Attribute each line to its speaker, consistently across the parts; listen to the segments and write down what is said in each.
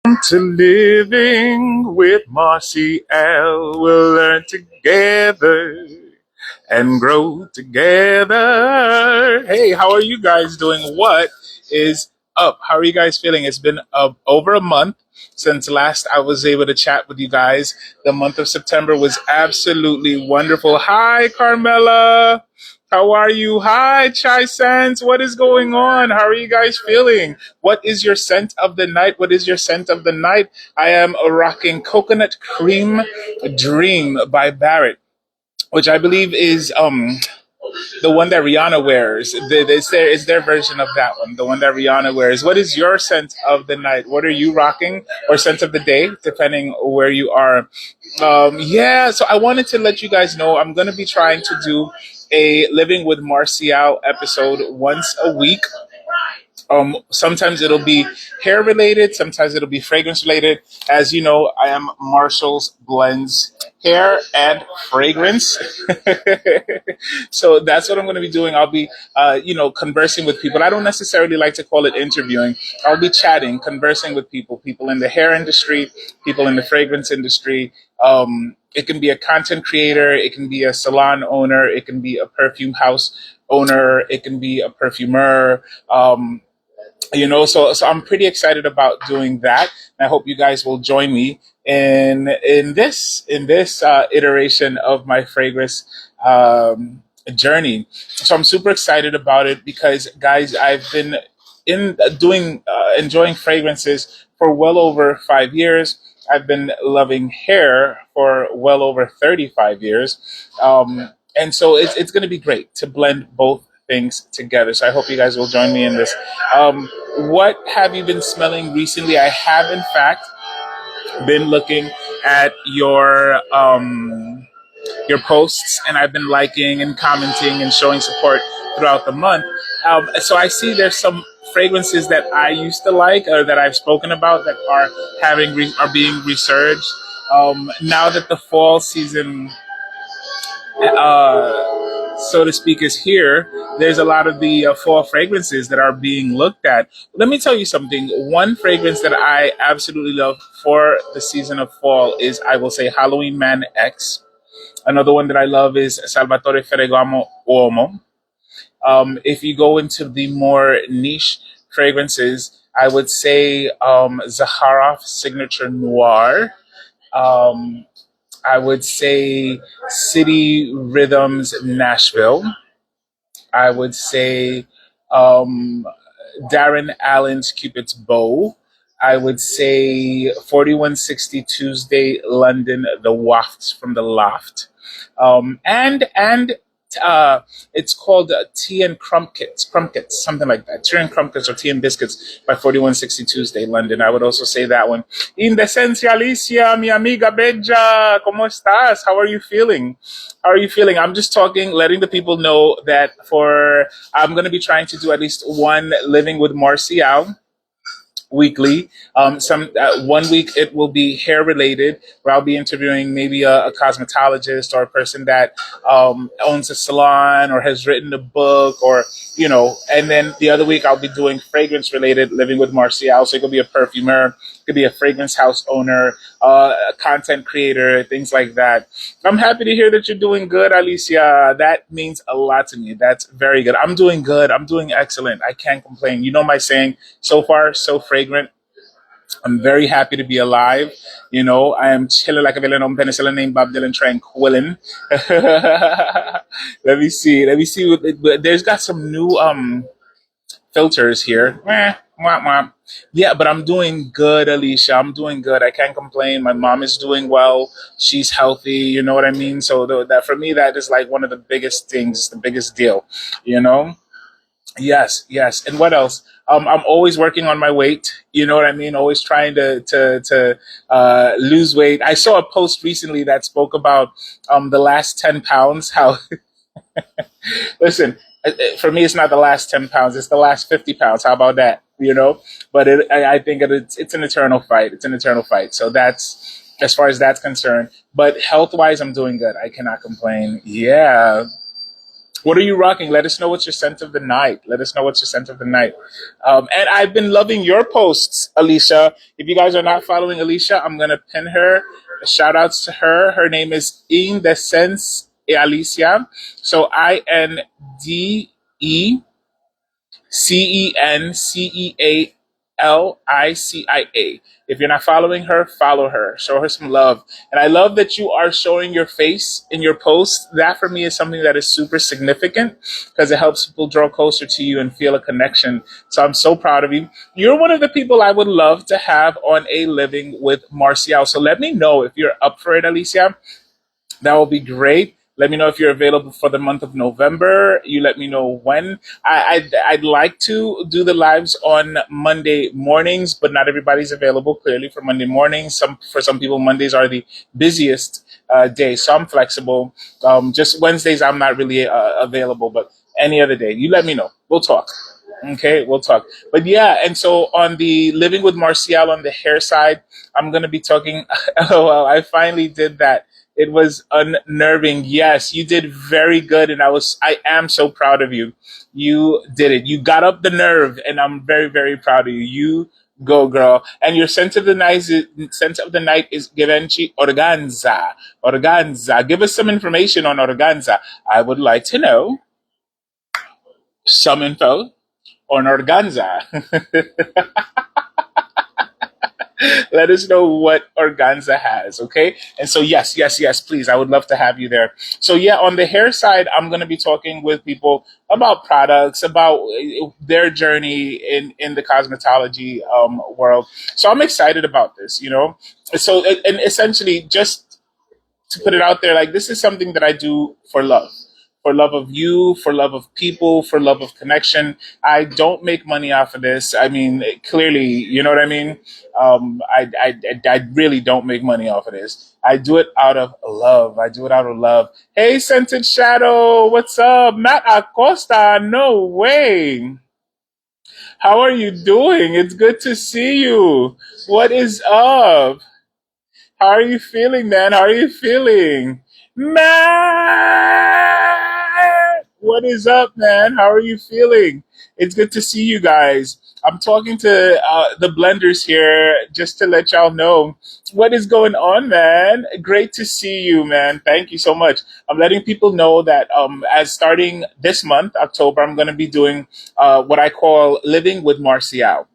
Speaker 1: To living with Marcial, we'll learn together and grow together. Hey, how are you guys doing? What is up? How are you guys feeling? It's been over a month since last I was able to chat with you guys. The month of September was absolutely wonderful. Hi, Carmela. How are you? Hi, Chai Sands. What is going on? How are you guys feeling? What is your scent of the night? What is your scent of the night? I am rocking Coconut Cream Dream by Barrett, which I believe is the one that Rihanna wears. It's their version of that one, the one that Rihanna wears. What is your scent of the night? What are you rocking, or scent of the day, depending where you are? Yeah, so I wanted to let you guys know I'm going to be trying to do a Living with Marcial episode once a week. Sometimes it'll be hair related, sometimes it'll be fragrance related. As you know, I am Marshall's Blends Hair and Fragrance. So that's what I'm going to be doing. I'll be, conversing with people. I don't necessarily like to call it interviewing. I'll be chatting, conversing with people in the hair industry, people in the fragrance industry. It can be a content creator, it can be a salon owner, it can be a perfume house owner, it can be a perfumer. So I'm pretty excited about doing that, and I hope you guys will join me in this iteration of my fragrance journey. So I'm super excited about it because, guys, I've been in doing enjoying fragrances for well over 5 years. I've been loving hair for well over 35 years. And so it's going to be great to blend both things together. So I hope you guys will join me in this. What have you been smelling recently? I have, in fact, been looking at your posts, and I've been liking and commenting and showing support throughout the month. So I see there's some fragrances that I used to like, or that I've spoken about, that are being resurged. Now that the fall season, so to speak, is here, there's a lot of the fall fragrances that are being looked at. Let me tell you something. One fragrance that I absolutely love for the season of fall is, I will say, Halloween Man X. Another one that I love is Salvatore Ferragamo Uomo. If you go into the more niche fragrances, I would say Zaharoff Signature Noir. Um, I would say City Rhythms Nashville. I would say um, Darren Allen's Cupid's Bow. I would say 4160 Tuesday London, The Wafts from the Loft. And uh, it's called Tea and Crumpkits, something like that. Tea and Crumpkits or Tea and Biscuits by 4160 Tuesday London. I would also say that one. Indecencia Alicia, mi amiga Beja, ¿cómo estás? How are you feeling? How are you feeling? I'm just talking, letting the people know that I'm going to be trying to do at least one Living with Marcial weekly. Some one week it will be hair related, where I'll be interviewing maybe a cosmetologist or a person that owns a salon or has written a book, or And then the other week I'll be doing fragrance related, Living with Marcial. So it could be a perfumer, it could be a fragrance house owner, a content creator, things like that. I'm happy to hear that you're doing good, Alicia. That means a lot to me. That's very good. I'm doing good. I'm doing excellent. I can't complain. You know my saying, so far, so fragrant. I'm very happy to be alive. I am chilling like a villain on penicillin named Bob Dylan tranquilin. Let me see. Let me see. There's got some new filters here. Wah, wah. Yeah, but I'm doing good, Alicia. I'm doing good. I can't complain. My mom is doing well. She's healthy. You know what I mean? So that for me, that is like one of the biggest things, the biggest deal. You know? Yes, yes. And what else? I'm always working on my weight. You know what I mean? Always trying to lose weight. I saw a post recently that spoke about the last 10 pounds. How listen, for me, it's not the last 10 pounds; it's the last 50 pounds. How about that? But I think it's an eternal fight. It's an eternal fight. So that's as far as that's concerned. But health wise, I'm doing good. I cannot complain. Yeah. What are you rocking? Let us know what's your scent of the night. Let us know what's your scent of the night. And I've been loving your posts, Alicia. If you guys are not following Alicia, I'm going to pin her. Shout outs to her. Her name is In the Sense Alicia. So INDECENCEALICIA. If you're not following her, follow her. Show her some love. And I love that you are showing your face in your post. That for me is something that is super significant because it helps people draw closer to you and feel a connection. So I'm so proud of you. You're one of the people I would love to have on a living with Marcial. So let me know if you're up for it, Alicia. That will be great. Let me know if you're available for the month of November. You let me know when. I'd like to do the lives on Monday mornings, but not everybody's available clearly for Monday mornings. For some people, Mondays are the busiest day, so I'm flexible. Just Wednesdays, I'm not really available, but any other day, you let me know. We'll talk. Okay, we'll talk. But yeah, and so on the living with Marcial on the hair side, I'm gonna be talking. Oh well, I finally did that. It was unnerving. Yes, you did very good, and I am so proud of you. You did it. You got up the nerve, and I'm very, very proud of you. You go, girl. And your sense of the night is Givenchy Organza. Organza. Give us some information on Organza. I would like to know some info on Organza. Let us know what Organza has, okay? And so, yes, yes, yes, please. I would love to have you there. So, yeah, on the hair side, I'm going to be talking with people about products, about their journey in the cosmetology world. So, I'm excited about this, you know? So, and essentially, just to put it out there, like this is something that I do for love of you, for love of people, for love of connection. I don't make money off of this. I mean, clearly, you know what I mean. I really don't make money off of this. I do it out of love. I do it out of love. Hey, Scented Shadow, what's up? Matt Acosta, no way. How are you doing? It's good to see you. What is up? How are you feeling, man? How are you feeling? Matt! What is up, man? How are you feeling? It's good to see you guys. I'm talking to the blenders here just to let y'all know what is going on, man. Great to see you, man. Thank you so much. I'm letting people know that as starting this month, October, I'm going to be doing what I call Living with Marcial.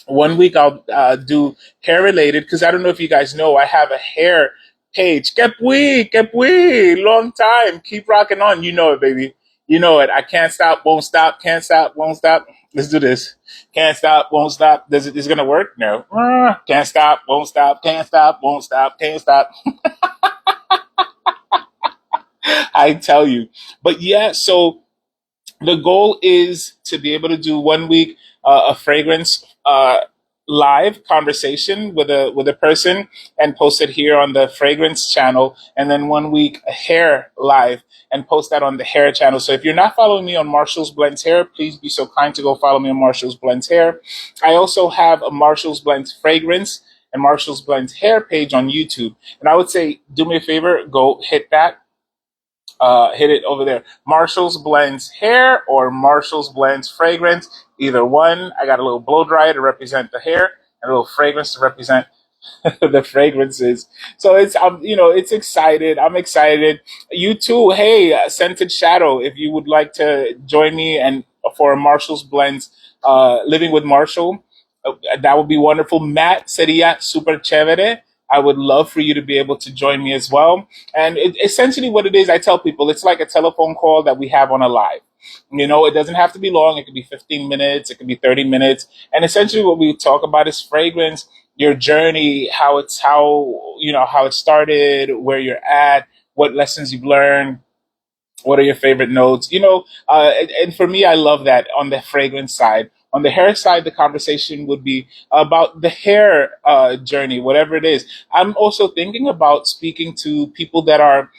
Speaker 1: One week I'll do hair related because I don't know if you guys know I have a hair page. Kepwi, long time. Keep rocking on. You know it, baby. You know it. I can't stop, won't stop, can't stop, won't stop. Let's do this. Can't stop, won't stop. Is it gonna work? No. Can't stop, won't stop, can't stop, won't stop, can't stop. I tell you. But yeah, so the goal is to be able to do one week a fragrance live conversation with a person and post it here on the fragrance channel, and then one week a hair live and post that on the hair channel. So if you're not following me on Marshall's Blends Hair, please be so kind to go follow me on Marshall's Blends Hair. I also have a Marshall's Blends Fragrance and Marshall's Blends Hair page on YouTube, and I would say do me a favor, go hit that, hit it over there. Marshall's Blends Hair or Marshall's Blends Fragrance, either one. I got a little blow dryer to represent the hair and a little fragrance to represent the fragrances. So it's it's excited. I'm excited. You too. Hey, Scented Shadow, if you would like to join me and for Marshall's Blends, Living with Marshall, that would be wonderful. Matt sería super chévere. I would love for you to be able to join me as well. And essentially, what it is, I tell people, it's like a telephone call that we have on a live. You know, it doesn't have to be long. It could be 15 minutes. It could be 30 minutes. And essentially, what we talk about is fragrance, your journey, how it started, where you're at, what lessons you've learned, what are your favorite notes? And for me, I love that on the fragrance side. On the hair side, the conversation would be about the hair journey, whatever it is. I'm also thinking about speaking to people that are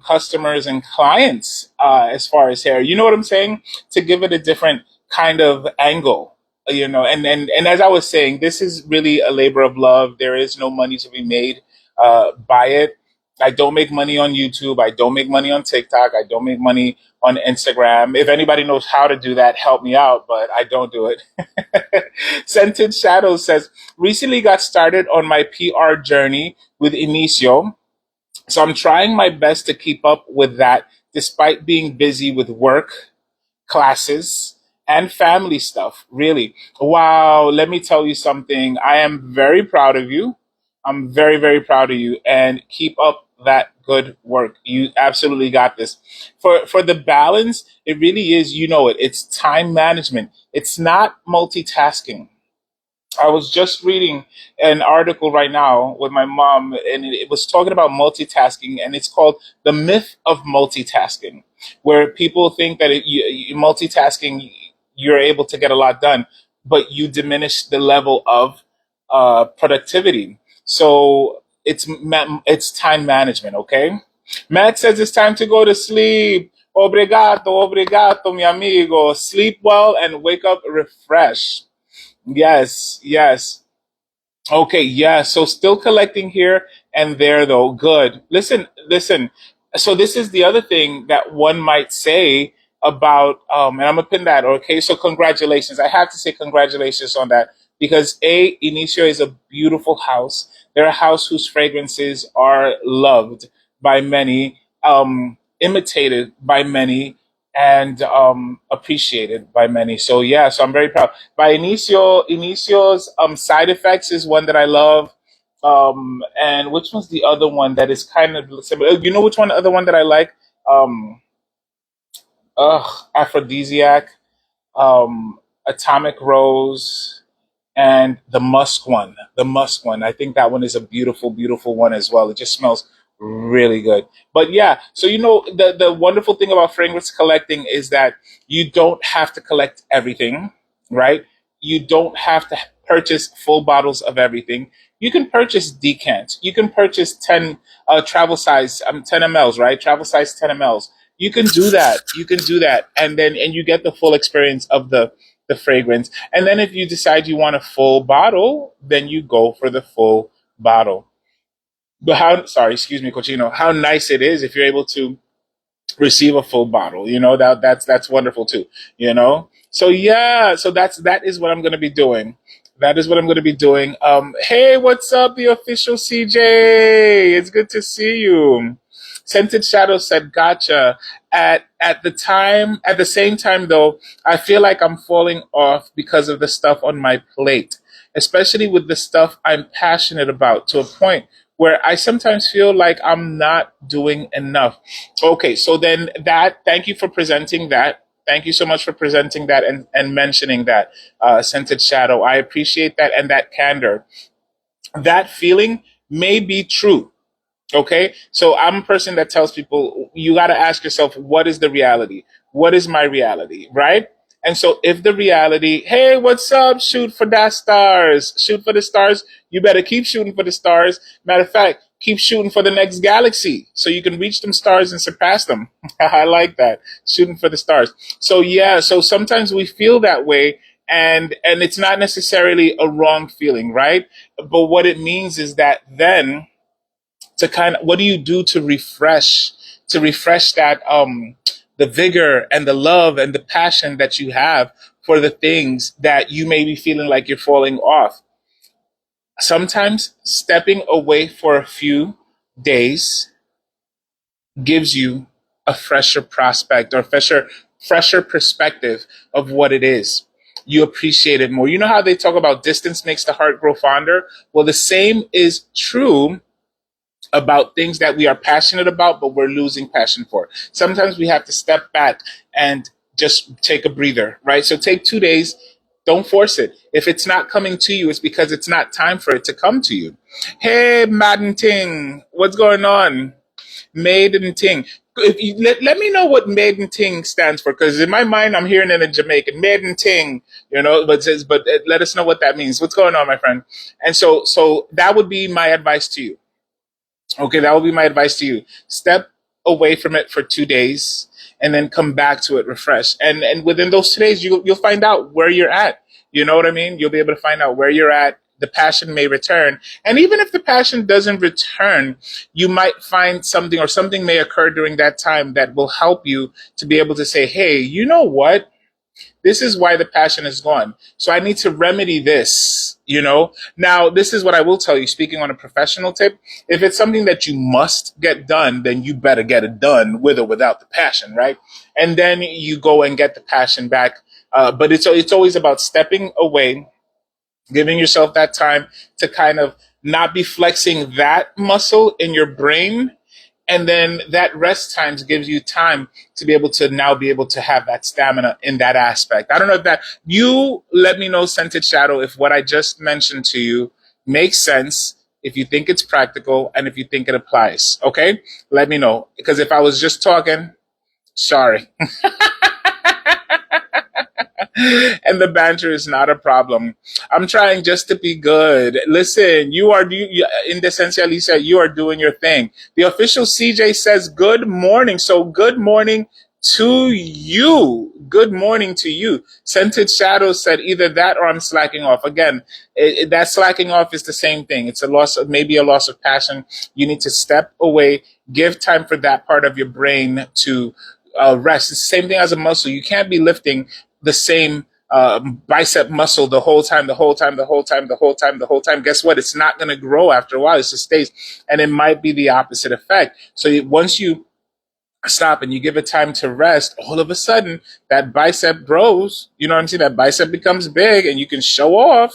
Speaker 1: customers and clients as far as hair. You know what I'm saying? To give it a different kind of angle. And as I was saying, this is really a labor of love. There is no money to be made by it. I don't make money on YouTube. I don't make money on TikTok. I don't make money on Instagram. If anybody knows how to do that, help me out, but I don't do it. Scented Shadows says, recently got started on my PR journey with Inicio. So I'm trying my best to keep up with that despite being busy with work, classes, and family stuff. Really. Wow. Let me tell you something. I am very proud of you. I'm very, very proud of you. And keep up that good work. You absolutely got this. For the balance, it really is, you know it. It's time management. It's not multitasking. I was just reading an article right now with my mom, and it was talking about multitasking, and it's called The Myth of Multitasking, where people think that multitasking, you're able to get a lot done, but you diminish the level of productivity. So it's time management, okay? Matt says it's time to go to sleep. Obrigado, mi amigo. Sleep well and wake up refreshed. Yes, yes. Okay, yeah. So still collecting here and there though. Good. Listen, listen. So this is the other thing that one might say about and I'm gonna pin that, okay? So congratulations. I have to say congratulations on that because A, Inicio is a beautiful house. They're a house whose fragrances are loved by many, imitated by many, and appreciated by many. So yeah, so I'm very proud. By Inicio's side effects is one that I love. And which one's the other one that is kind of similar? You know which one the other one that I like? Um, Aphrodisiac, Atomic Rose, and the musk one. The musk one. I think that one is a beautiful, beautiful one as well. It just smells really good. But yeah, so you know the wonderful thing about fragrance collecting is that you don't have to collect everything, right? You don't have to purchase full bottles of everything. You can purchase decants. You can purchase 10 travel size 10 mls, right? Travel size 10 mls. You can do that. You can do that, and you get the full experience of the fragrance. And then if you decide you want a full bottle, then you go for the full bottle. But how, sorry, excuse me, Cochino, how nice it is if you're able to receive a full bottle. You know, that's wonderful too, you know? So yeah, so that is what I'm gonna be doing. That is what I'm gonna be doing. Hey, what's up, the official CJ? It's good to see you. Scented Shadow said, "Gotcha." At the same time, though, I feel like I'm falling off because of the stuff on my plate, especially with the stuff I'm passionate about, to a point where I sometimes feel like I'm not doing enough. Okay, so then that, thank you for presenting that. Thank you so much for presenting that and mentioning that, Scented Shadow. I appreciate that and that candor. That feeling may be true. Okay. So I'm a person that tells people, you got to ask yourself, what is the reality? What is my reality? Right. And so if the reality, hey, what's up? Shoot for that stars. Shoot for the stars. You better keep shooting for the stars. Matter of fact, keep shooting for the next galaxy so you can reach them stars and surpass them. I like that. Shooting for the stars. So yeah, so sometimes we feel that way, and it's not necessarily a wrong feeling, right? But what it means is that then, to kind of, what do you do to refresh that, the vigor and the love and the passion that you have for the things that you may be feeling like you're falling off? Sometimes stepping away for a few days gives you a fresher prospect or fresher perspective of what it is. You appreciate it more. You know how they talk about distance makes the heart grow fonder? Well, the same is true about things that we are passionate about, but we're losing passion for. Sometimes we have to step back and just take a breather, right? So take 2 days. Don't force it. If it's not coming to you, it's because it's not time for it to come to you. Hey, Madden Ting, what's going on? Maiden Ting. If you, let me know what Maiden Ting stands for, because in my mind, I'm hearing it in Jamaican. Maiden Ting, but let us know what that means. What's going on, my friend? And so that would be my advice to you. Okay, that will be my advice to you. Step away from it for 2 days and then come back to it refreshed. And within those 2 days, you'll find out where you're at. You know what I mean? You'll be able to find out where you're at. the passion may return. And even if the passion doesn't return, you might find something, or something may occur during that time that will help you to be able to say, hey, you know what? This is why the passion is gone. So I need to remedy this, you know? Now, this is what I will tell you, speaking on a professional tip. If it's something that you must get done, then you better get it done with or without the passion, right? And then you go and get the passion back. But it's always about stepping away, giving yourself that time to kind of not be flexing that muscle in your brain, and then that rest times gives you time to be able to now be able to have that stamina in that aspect. I don't know if that, you let me know, Scented Shadow, if what I just mentioned to you makes sense, if you think it's practical, and if you think it applies. Okay, let me know, because if I was just talking, sorry. And the banter is not a problem. I'm trying just to be good. Listen, in the sense, Lisa, you are doing your thing. The official CJ says good morning. So good morning to you. Good morning to you. Scented Shadow said either that or I'm slacking off. Again, that slacking off is the same thing. It's a loss of, maybe a loss of passion. You need to step away, give time for that part of your brain to rest. It's the same thing as a muscle. You can't be lifting the same bicep muscle the whole time, the whole time, the whole time, the whole time, the whole time. Guess what? It's not going to grow after a while. It just stays. And it might be the opposite effect. So once you stop and you give it time to rest, all of a sudden that bicep grows. You know what I'm saying? That bicep becomes big and you can show off.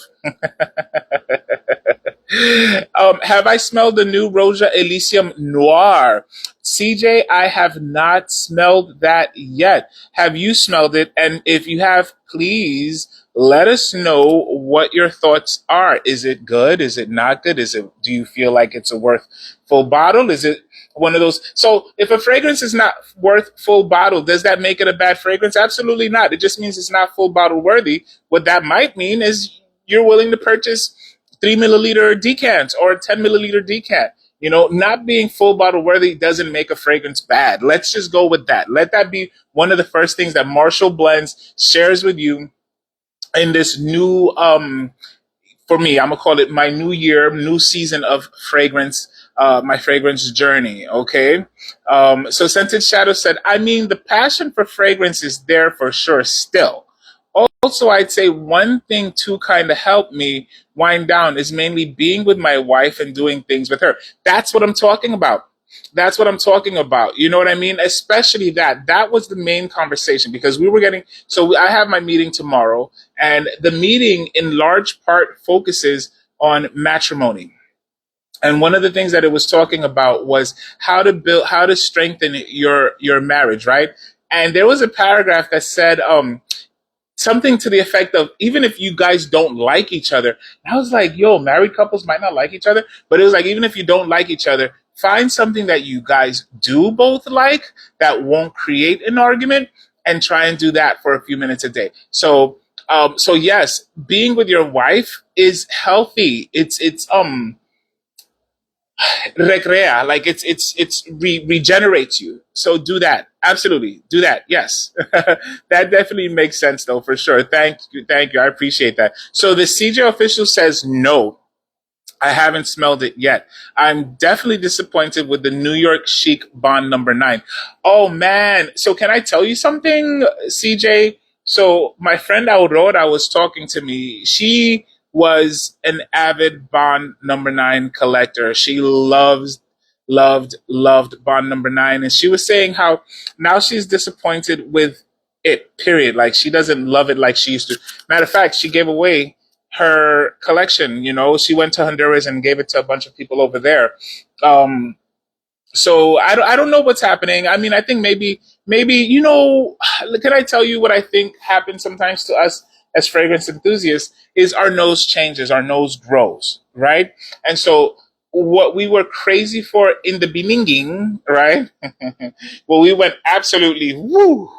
Speaker 1: Have I smelled the new Roja Elysium Noir? CJ, I have not smelled that yet. Have you smelled it? And if you have, please let us know what your thoughts are. Is it good? Is it not good? Do you feel like it's a worth full bottle? Is it one of those? So if a fragrance is not worth full bottle, does that make it a bad fragrance? Absolutely not. It just means it's not full bottle worthy. What that might mean is you're willing to purchase 3 milliliter decants or 10 milliliter decant. You know, not being full bottle worthy doesn't make a fragrance bad. Let's just go with that. Let that be one of the first things that Marcial Blends shares with you in this new, for me, I'm gonna call it my new year, new season of fragrance, my fragrance journey. Okay. So Scented Shadow said, I mean, the passion for fragrance is there for sure still. Also, I'd say one thing to kind of help me wind down is mainly being with my wife and doing things with her. That's what I'm talking about. That's what I'm talking about. You know what I mean? Especially that. That was the main conversation because we were getting. So I have my meeting tomorrow, and the meeting in large part focuses on matrimony. And one of the things that it was talking about was how to strengthen your marriage, right? And there was a paragraph that said, something to the effect of, even if you guys don't like each other. And I was like, yo, married couples might not like each other, but it was like, even if you don't like each other, find something that you guys do both like that won't create an argument, and try and do that for a few minutes a day. So yes, being with your wife is healthy. It's recrea, like regenerates you. So do that. Absolutely do that. Yes. That definitely makes sense though, for sure. Thank you, I appreciate that. So the CJ official says no, I haven't smelled it yet. I'm definitely disappointed with the New York Chic Bond number 9. Oh man. So can I tell you something, CJ? So my friend Aurora was talking to me. She was an avid Bond number 9 collector. She loved Bond number 9. And she was saying how now she's disappointed with it, period. Like she doesn't love it like she used to. Matter of fact, she gave away her collection. You know, she went to Honduras and gave it to a bunch of people over there. Um, so I don't know what's happening. I mean, I think maybe you know, can I tell you what I think happens sometimes to us as fragrance enthusiasts is our nose changes, our nose grows, right? And so what we were crazy for in the beginning, right? Well, we went absolutely woo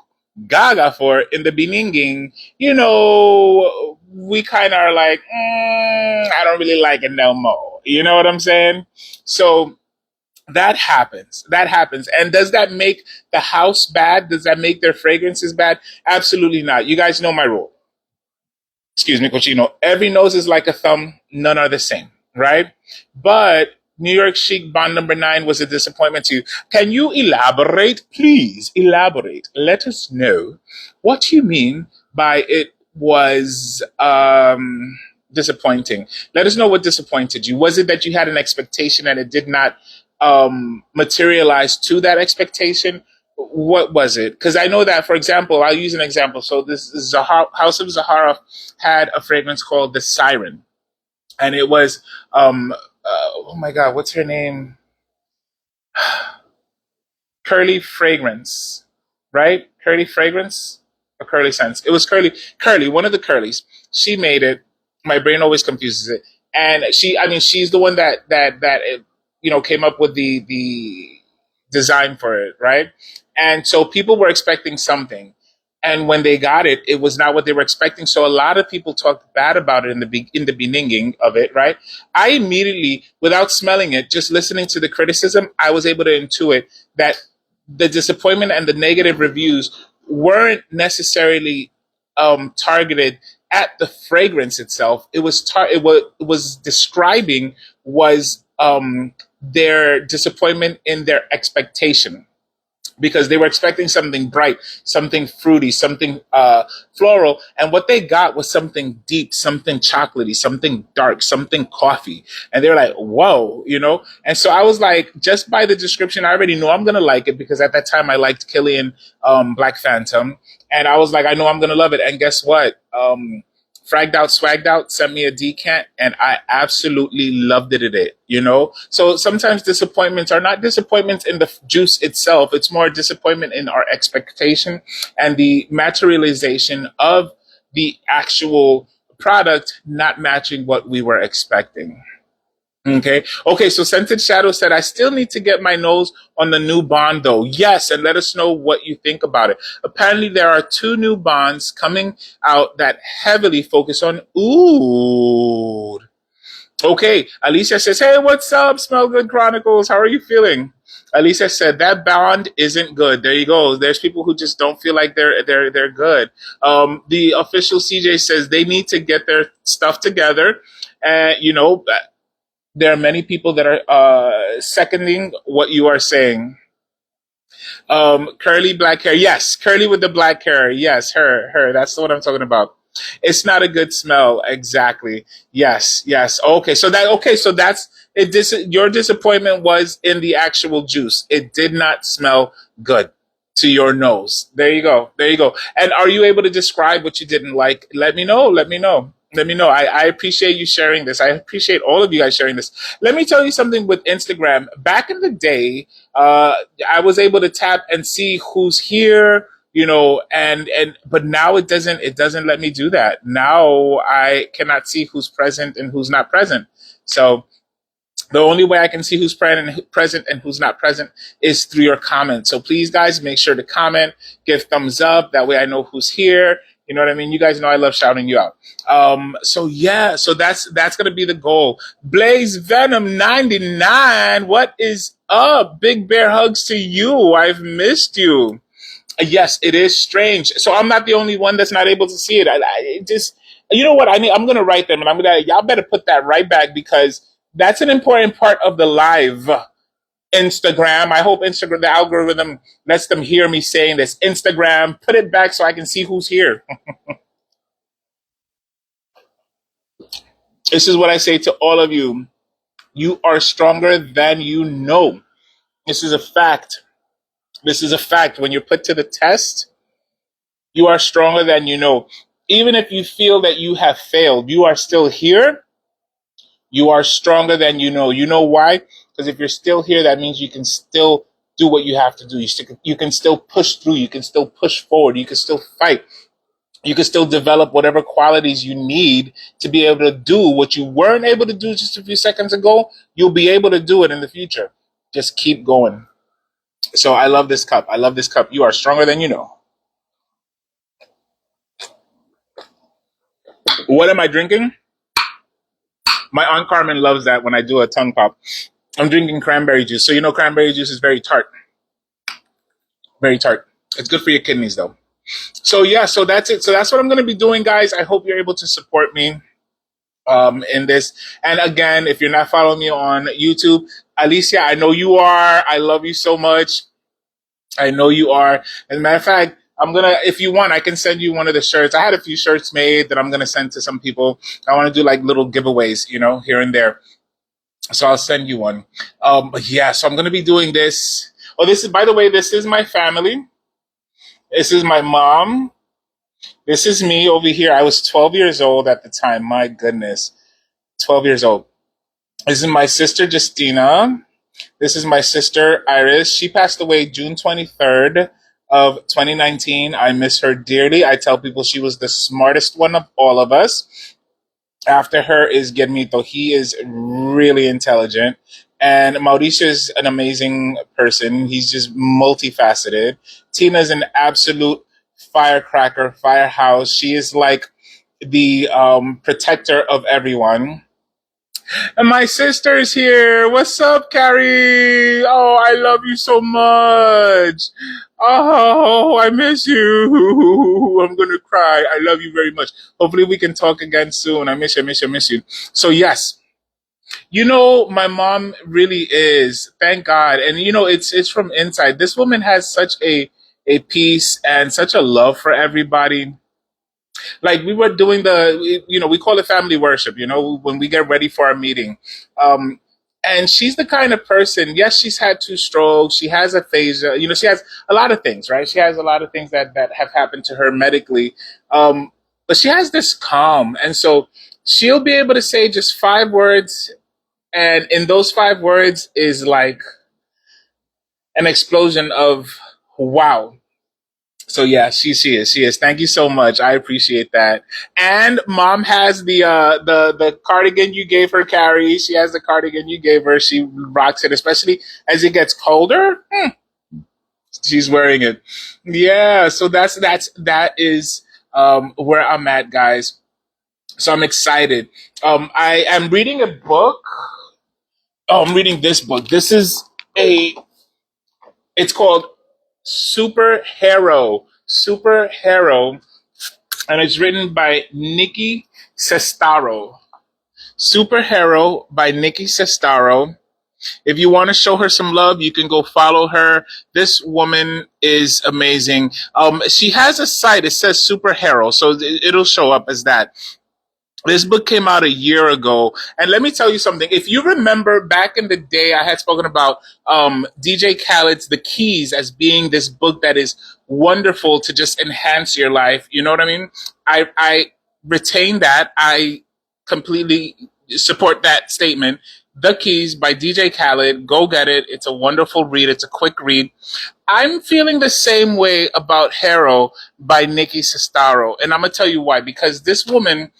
Speaker 1: gaga for in the beginning, you know, we kind of are like, I don't really like it no more. You know what I'm saying? So that happens. That happens. And does that make the house bad? Does that make their fragrances bad? Absolutely not. You guys know my rule. excuse me, Cochino, every nose is like a thumb, none are the same, right? But New York Chic Bond number nine was a disappointment to you. Can you elaborate? Please elaborate. Let us know what you mean by it was disappointing. Let us know what disappointed you. Was it that you had an expectation and it did not materialize to that expectation? What was it? Because I know that, for example, I'll use an example. So this House of Zahara had a fragrance called the Siren, and it was oh my God, what's her name? Curly Fragrance, right? Curly Fragrance or Curly Sense? It was Curly, one of the Curlies. She made it. My brain always confuses it, and I mean, she's the one that came up with the design for it, right? And so people were expecting something, and when they got it, it was not what they were expecting. So a lot of people talked bad about it in the beginning of it, right? I immediately, without smelling it, just listening to the criticism, I was able to intuit that the disappointment and the negative reviews weren't necessarily targeted at the fragrance itself. It was describing was their disappointment in their expectation, because they were expecting something bright, something fruity, something floral, and what they got was something deep, something chocolatey, something dark, something coffee, and they were like, "Whoa," you know. And so I was like, just by the description, I already know I'm gonna like it, because at that time I liked Killian Black Phantom, and I was like, I know I'm gonna love it. And guess what? Fragged Out Swagged Out sent me a decant, and I absolutely loved it, you know? So sometimes disappointments are not disappointments in the juice itself, it's more disappointment in our expectation and the materialization of the actual product not matching what we were expecting. Okay. Okay. So Scented Shadow said, I still need to get my nose on the new bond though. Yes. And let us know what you think about it. Apparently there are two new bonds coming out that heavily focus on oud. Okay. Alicia says, hey, what's up? Smell Good Chronicles. How are you feeling? Alicia said that bond isn't good. There you go. There's people who just don't feel like they're good. The official CJ says they need to get their stuff together. And there are many people that are seconding what you are saying. Curly black hair. Yes, curly with the black hair. Yes, her. That's what I'm talking about. It's not a good smell. Exactly. Yes, yes. Okay, so that's it. Your disappointment was in the actual juice. It did not smell good to your nose. There you go. There you go. And are you able to describe what you didn't like? Let me know. Let me know. Let me know. I appreciate you sharing this. I appreciate all of you guys sharing this. Let me tell you something with Instagram. Back in the day, I was able to tap and see who's here, and but now it doesn't let me do that. Now I cannot see who's present and who's not present. So the only way I can see who's present and who's not present is through your comments. So please, guys, make sure to comment, give thumbs up. That way I know who's here. You know what I mean? You guys know I love shouting you out. So yeah, so that's gonna be the goal. Blaze Venom 99. What is up? Big bear hugs to you. I've missed you. Yes, it is strange. So I'm not the only one that's not able to see it. It just, you know what? I'm gonna write them, and y'all better put that right back, because that's an important part of the live. Instagram. I hope Instagram, the algorithm lets them hear me saying this. Instagram, put it back so I can see who's here. This is what I say to all of you. You are stronger than you know. This is a fact. This is a fact. When you're put to the test, you are stronger than you know. Even if you feel that you have failed, you are still here. You are stronger than you know. You know why? Because if you're still here, that means you can still do what you have to do. You can still push through. You can still push forward. You can still fight. You can still develop whatever qualities you need to be able to do what you weren't able to do just a few seconds ago. You'll be able to do it in the future. Just keep going. So I love this cup. I love this cup. You are stronger than you know. What am I drinking? My Aunt Carmen loves that when I do a tongue pop. I'm drinking cranberry juice. So cranberry juice is very tart. Very tart. It's good for your kidneys though. So yeah, so that's it. So that's what I'm going to be doing, guys. I hope you're able to support me in this. And again, if you're not following me on YouTube, Alicia, I know you are. I love you so much. I know you are. As a matter of fact, I'm gonna, if you want, I can send you one of the shirts. I had a few shirts made that I'm gonna send to some people. I want to do like little giveaways, here and there. So I'll send you one. But yeah, so I'm gonna be doing this. Oh, this is, by the way, this is my family. This is my mom. This is me over here. I was 12 years old at the time. My goodness, 12 years old. This is my sister Justina. This is my sister Iris. She passed away June 23rd of 2019. I miss her dearly. I tell people she was the smartest one of all of us. After her is Guillermito. He is really intelligent. And Mauricio is an amazing person. He's just multifaceted. Tina is an absolute firecracker, firehouse. She is like the protector of everyone. And my sister's here. What's up, Carrie? Oh, I love you so much. Oh, I miss you. I'm gonna cry. I love you very much. Hopefully we can talk again soon. I miss you, I miss you, I miss you. So yes, my mom really is. Thank God. And it's from inside. This woman has such a peace and such a love for everybody. Like we were doing we call it family worship, when we get ready for our meeting. um and she's the kind of person, yes, she's had two strokes, she has aphasia, she has a lot of things, right? She has a lot of things that have happened to her medically. But she has this calm, and so she'll be able to say just 5 words, and in those 5 words is like an explosion of wow. So yeah, she is. Thank you so much. I appreciate that. And mom has the cardigan you gave her, Carrie. She has the cardigan you gave her. She rocks it, especially as it gets colder. She's wearing it. Yeah. So that is where I'm at, guys. So I'm excited. I am reading a book. Oh, I'm reading this book. A. It's called Superhero, and it's written by Nikki Sestaro. Superhero by Nikki Sestaro. If you want to show her some love, you can go follow her. This woman is amazing. She has a site. It says Superhero, so it'll show up as that. This book came out a year ago, and let me tell you something. If you remember back in the day, I had spoken about DJ Khaled's The Keys as being this book that is wonderful to just enhance your life. You know what I mean? I retain that. I completely support that statement. The Keys by DJ Khaled. Go get it. It's a wonderful read. It's a quick read. I'm feeling the same way about Hero by Nikki Sestaro, and I'm gonna tell you why. Because this woman,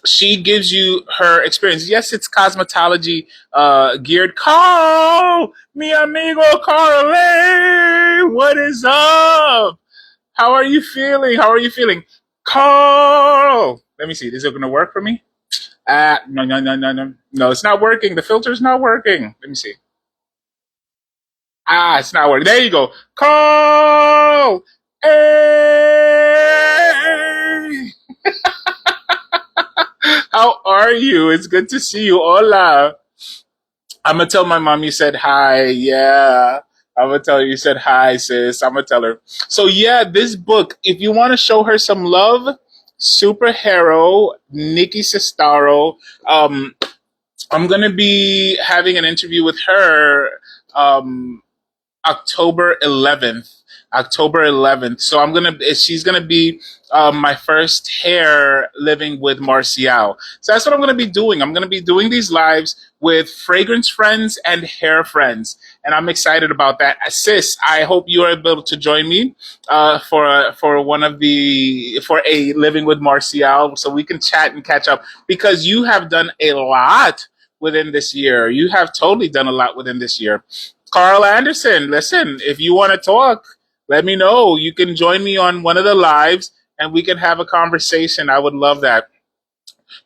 Speaker 1: she gives you her experience. Yes, it's cosmetology geared. Carl, mi amigo Carl, hey, what is up? How are you feeling? How are you feeling? Carl, let me see. Is it going to work for me? No, no, no, no, no. No, it's not working. The filter's not working. Let me see. It's not working. There you go. Carl, hey. How are you? It's good to see you. Hola. I'm gonna tell my mom you said hi. Yeah. I'm gonna tell her you said hi, sis. I'm gonna tell her. So yeah, this book, if you want to show her some love, Superhero, Nikki Sestaro. I'm gonna be having an interview with her. October 11th. October 11th. So she's gonna be my first hair living with Marcial. So that's what I'm gonna be doing. I'm gonna be doing these lives with fragrance friends and hair friends, and I'm excited about that. Sis, I hope you are able to join me for a living with Marcial, so we can chat and catch up because you have done a lot within this year. You have totally done a lot within this year. Carl Anderson, listen, if you want to talk, let me know. You can join me on one of the lives and we can have a conversation. I would love that.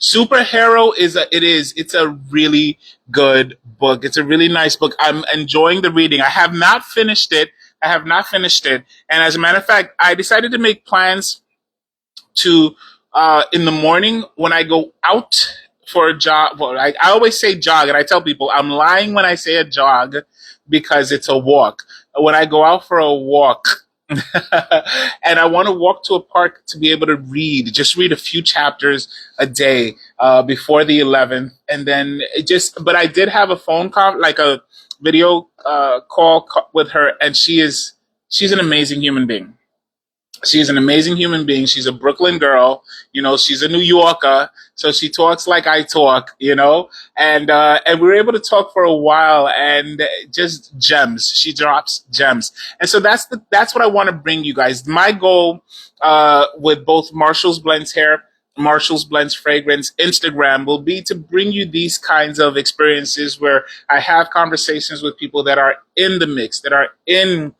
Speaker 1: Superhero it's a really good book. It's a really nice book. I'm enjoying the reading. I have not finished it. I have not finished it. And as a matter of fact, I decided to make plans to in the morning when I go out for a jog. Well, I always say jog, and I tell people I'm lying when I say a jog because it's a walk. When I go out for a walk, and I want to walk to a park to be able to read, just read a few chapters a day before the 11th, and then it just. But I did have a phone call, like a video with her, and she's an amazing human being. She's an amazing human being. She's a Brooklyn girl. She's a New Yorker, so she talks like I talk. And we were able to talk for a while, and just gems. She drops gems, and so that's what I want to bring you guys. My goal with both Marshall's Blends Hair, Marshall's Blends Fragrance, Instagram will be to bring you these kinds of experiences where I have conversations with people that are in the mix, that are in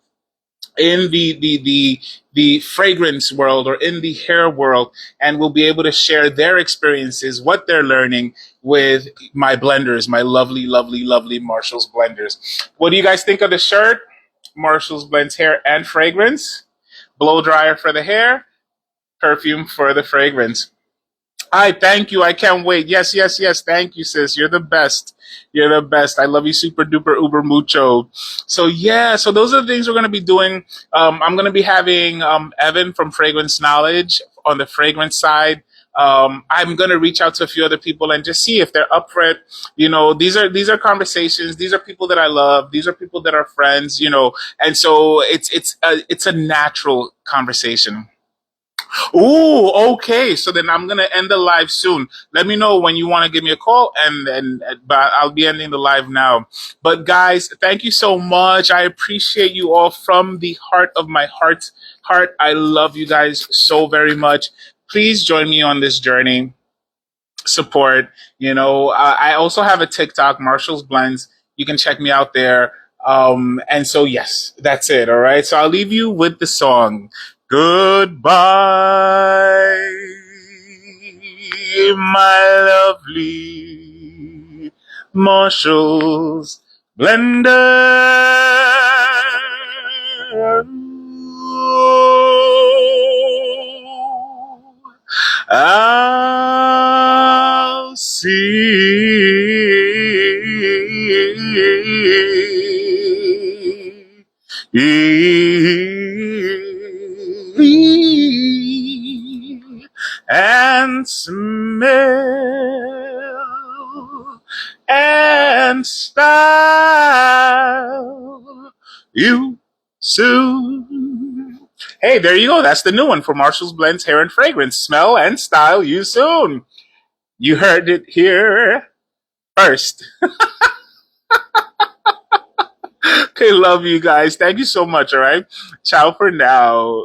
Speaker 1: the fragrance world or in the hair world, and will be able to share their experiences, what they're learning with my blenders, my lovely, lovely, lovely Marshall's blenders. What do you guys think of the shirt? Marshall's Blends Hair and Fragrance. Blow dryer for the hair, perfume for the fragrance. I thank you. I can't wait. Yes, yes, yes. Thank you, sis. You're the best. You're the best. I love you super duper uber mucho. So yeah, so those are the things we're going to be doing. I'm going to be having Evan from Fragrance Knowledge on the fragrance side. I'm going to reach out to a few other people and just see if they're up for it. These are conversations. These are people that I love. These are people that are friends. And so it's a natural conversation. Ooh, okay. So then I'm gonna end the live soon. Let me know when you want to give me a call, and but I'll be ending the live now. But guys, thank you so much. I appreciate you all from the heart of my heart. I love you guys so very much. Please join me on this journey. Support. I also have a TikTok, Marshall's Blends. You can check me out there. And so, yes, that's it. All right. So I'll leave you with the song. Goodbye, my lovely Marshall's Blender. I'll see and smell and style you soon. Hey, there you go. That's the new one for Marshall's Blends Hair and Fragrance. Smell and style you soon. You heard it here first. Okay, love you guys. Thank you so much. All right. Ciao for now.